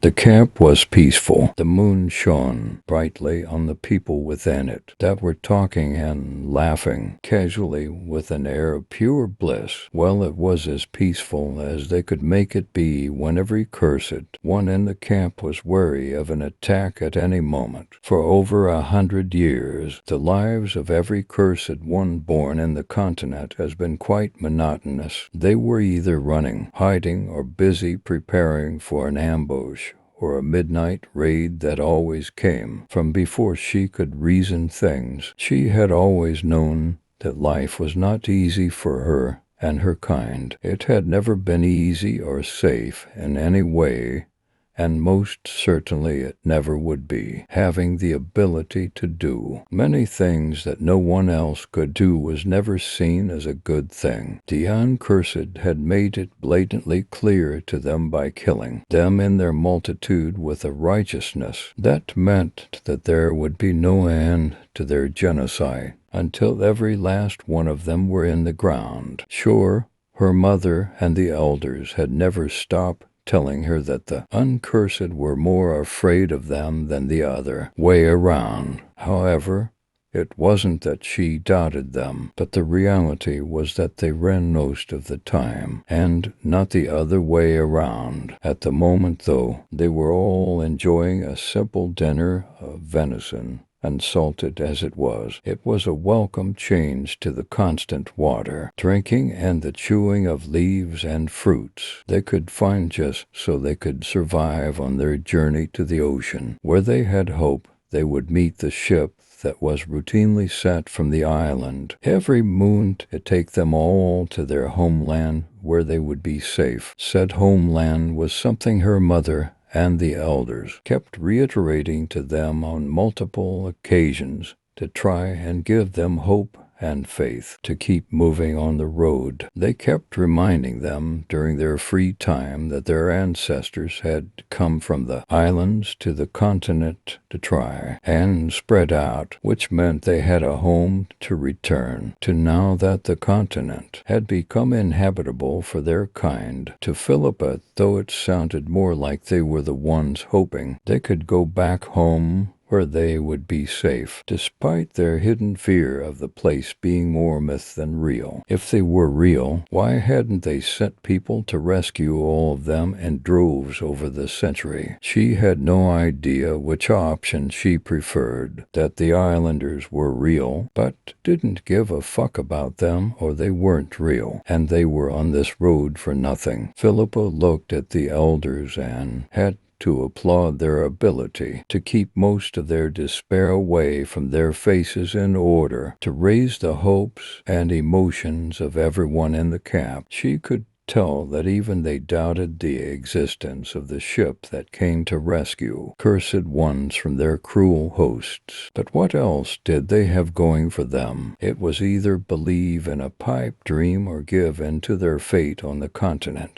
The camp was peaceful. The moon shone brightly on the people within it that were talking and laughing casually with an air of pure bliss. Well, it was as peaceful as they could make it be when every cursed one in the camp was wary of an attack at any moment. For over 100 years, the lives of every cursed one born in the continent has been quite monotonous. They were either running, hiding, or busy preparing for an ambush or a midnight raid that always came from before she could reason things. She had always known that life was not easy for her and her kind. It had never been easy or safe in any way, and most certainly it never would be. Having the ability to do many things that no one else could do was never seen as a good thing. The Uncursed had made it blatantly clear to them by killing them in their multitude with a righteousness that meant that there would be no end to their genocide until every last one of them were in the ground. Sure, her mother and the elders had never stopped telling her that the Uncursed were more afraid of them than the other way around. However, it wasn't that she doubted them, but the reality was that they ran most of the time, and not the other way around. At the moment, though, they were all enjoying a simple dinner of venison, unsalted as it was. It was a welcome change to the constant water, drinking, and the chewing of leaves and fruits they could find just so they could survive on their journey to the ocean, where they had hoped they would meet the ship that was routinely sent from the island every moon to take them all to their homeland where they would be safe. Said homeland was something her mother and the elders kept reiterating to them on multiple occasions to try and give them hope and faith to keep moving on the road. They kept reminding them during their free time that their ancestors had come from the islands to the continent to try and spread out, which meant they had a home to return to now that the continent had become inhabitable for their kind. To Philippa, though it sounded more like they were the ones hoping they could go back home where they would be safe, despite their hidden fear of the place being more myth than real. If they were real, why hadn't they sent people to rescue all of them in droves over the century? She had no idea which option she preferred, that the islanders were real, but didn't give a fuck about them, or they weren't real, and they were on this road for nothing. Philippa looked at the elders and had to applaud their ability to keep most of their despair away from their faces in order to raise the hopes and emotions of everyone in the camp. She could tell that even they doubted the existence of the ship that came to rescue cursed ones from their cruel hosts. But what else did they have going for them? It was either believe in a pipe dream or give in to their fate on the continent.